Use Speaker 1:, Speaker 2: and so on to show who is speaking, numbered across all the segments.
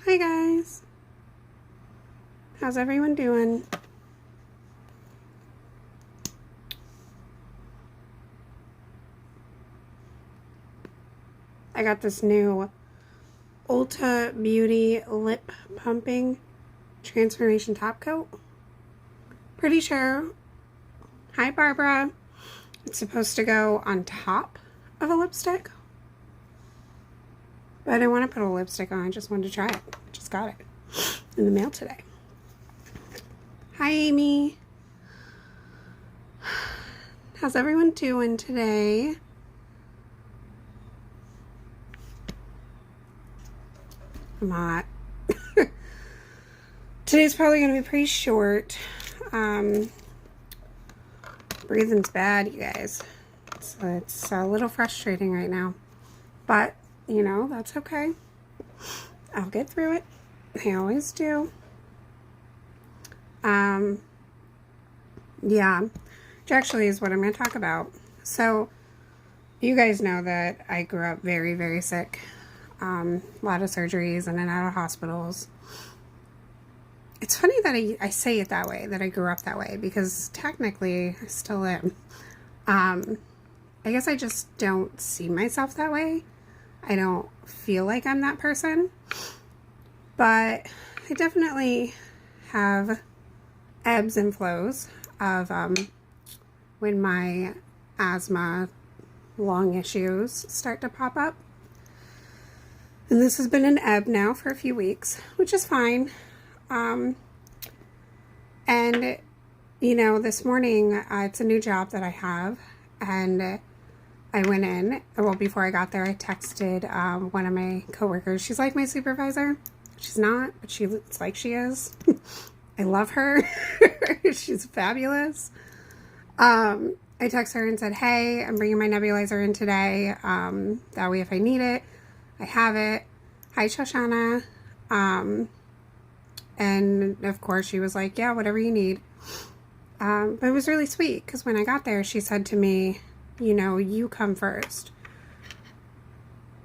Speaker 1: Hi guys, how's everyone doing? I got this new Ulta Beauty Lip Pumping Transformation Top Coat. Pretty sure, hi Barbara, it's supposed to go on top of a lipstick. But I didn't want to put a lipstick on, I just wanted to try it. Just got it in the mail today. Hi Amy. How's everyone doing today? I'm hot. Today's probably going to be pretty short. Breathing's bad, you guys. So it's a little frustrating right now. But, you know, that's okay. I'll get through it. I always do. Yeah, which actually is what I'm going to talk about. So, you guys know that I grew up very, very sick. A lot of surgeries, in and out of hospitals. It's funny that I say it that way, that I grew up that way, because technically I still am. I guess I just don't see myself that way. I don't feel like I'm that person. But I definitely have ebbs and flows of when my asthma lung issues start to pop up. And this has been an ebb now for a few weeks, which is fine. And, you know, this morning, it's a new job that I have, and I went in, well, before I got there, I texted one of my coworkers. She's like my supervisor. She's not, but it's like she is. I love her. She's fabulous. I texted her and said, hey, I'm bringing my nebulizer in today. That way if I need it, I have it. Hi, Shoshana. And of course she was like, yeah, whatever you need. But it was really sweet because when I got there, she said to me, you know, you come first.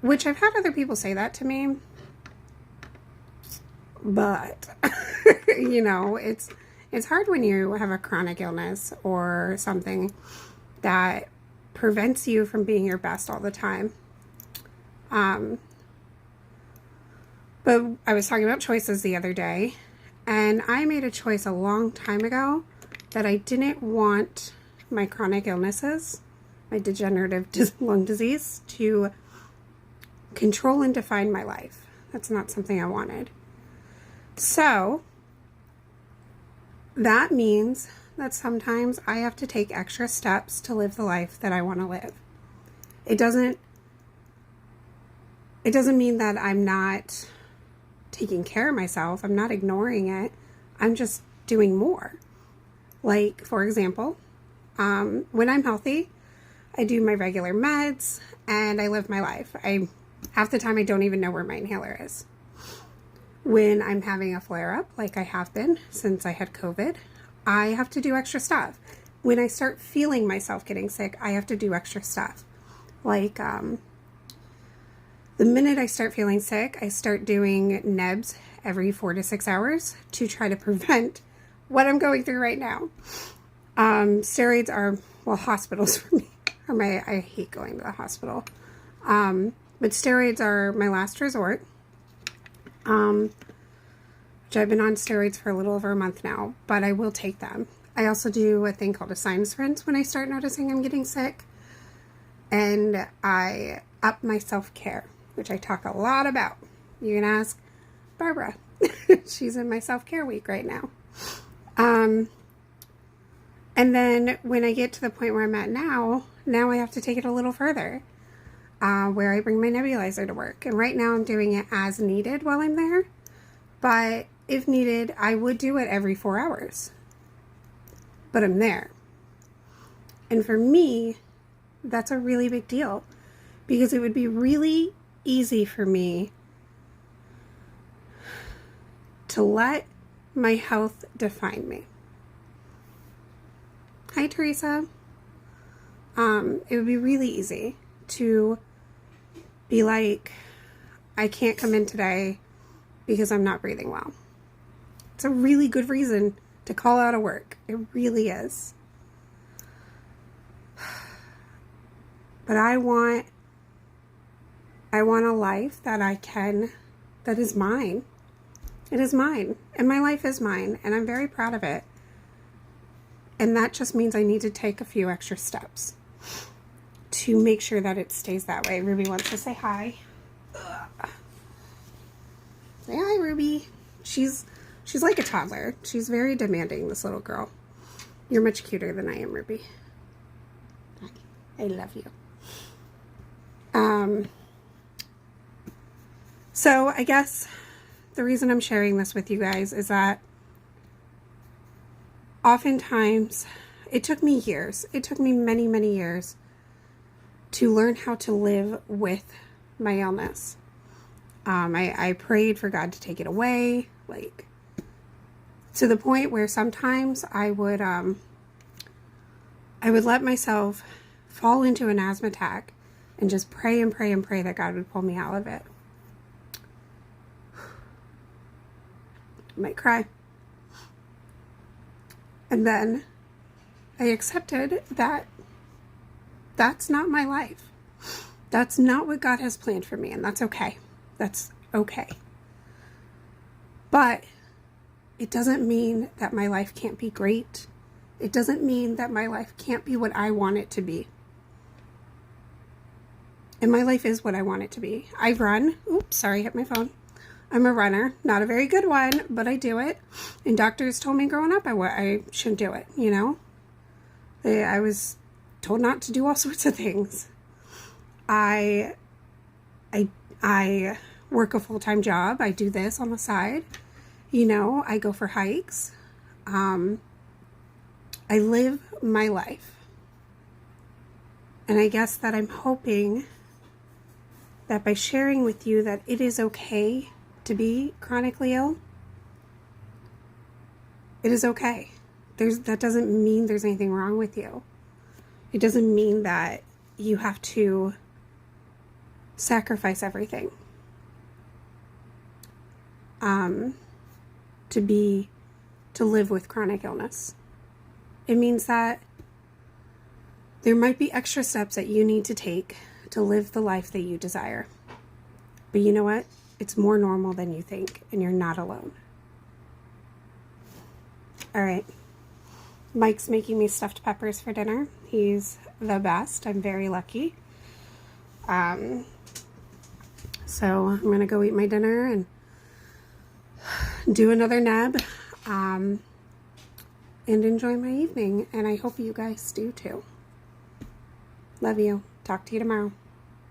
Speaker 1: Which I've had other people say that to me. But, you know, it's hard when you have a chronic illness or something that prevents you from being your best all the time. But I was talking about choices the other day, and I made a choice a long time ago that I didn't want my chronic illnesses, my degenerative lung disease, to control and define my life. That's not something I wanted. So that means that sometimes I have to take extra steps to live the life that I want to live. It doesn't mean that I'm not taking care of myself. I'm not ignoring it. I'm just doing more. Like, for example, when I'm healthy, I do my regular meds and I live my life. Half the time I don't even know where my inhaler is. When I'm having a flare-up, like I have been since I had COVID, I have to do extra stuff. When I start feeling myself getting sick, I have to do extra stuff. Like, the minute I start feeling sick, I start doing nebs every 4 to 6 hours to try to prevent what I'm going through right now. Steroids are, well, hospitals for me. I hate going to the hospital. But steroids are my last resort. Which I've been on steroids for a little over a month now, but I will take them. I also do a thing called a sinus rinse when I start noticing I'm getting sick. And I up my self-care, which I talk a lot about. You can ask Barbara. She's in my self-care week right now. And then when I get to the point where I'm at now I have to take it a little further, where I bring my nebulizer to work. And right now I'm doing it as needed while I'm there. But if needed, I would do it every 4 hours. But I'm there. And for me, that's a really big deal. Because it would be really easy for me to let my health define me. Hi, Teresa. It would be really easy to be like, I can't come in today. because I'm not breathing well. It's a really good reason to call out of work. It really is. But I want a life that that is mine. It is mine. And my life is mine. And I'm very proud of it. And that just means I need to take a few extra steps to make sure that it stays that way. Ruby wants to say hi. Say hi, Ruby. She's like a toddler. She's very demanding, this little girl. You're much cuter than I am, Ruby. I love you. So I guess the reason I'm sharing this with you guys is that oftentimes it took me years. It took me many, many years to learn how to live with my illness. I prayed for God to take it away, like to the point where sometimes I would let myself fall into an asthma attack and just pray and pray and pray that God would pull me out of it. I might cry. And then I accepted that that's not my life. That's not what God has planned for me, and that's okay. That's okay. But it doesn't mean that my life can't be great. It doesn't mean that my life can't be what I want it to be. And my life is what I want it to be. I run. Oops, sorry, hit my phone. I'm a runner. Not a very good one, but I do it. And doctors told me growing up I shouldn't do it, you know? I was told not to do all sorts of things. I work a full-time job. I do this on the side. You know, I go for hikes. I live my life. And I guess that I'm hoping that by sharing with you that it is okay to be chronically ill, it is okay. That doesn't mean there's anything wrong with you. It doesn't mean that you have to sacrifice everything to live with chronic illness. It means that there might be extra steps that you need to take to live the life that you desire. But you know what? It's more normal than you think, and you're not alone. All right. Mike's making me stuffed peppers for dinner. He's the best. I'm very lucky. So I'm going to go eat my dinner and do another nap and enjoy my evening. And I hope you guys do too. Love you. Talk to you tomorrow.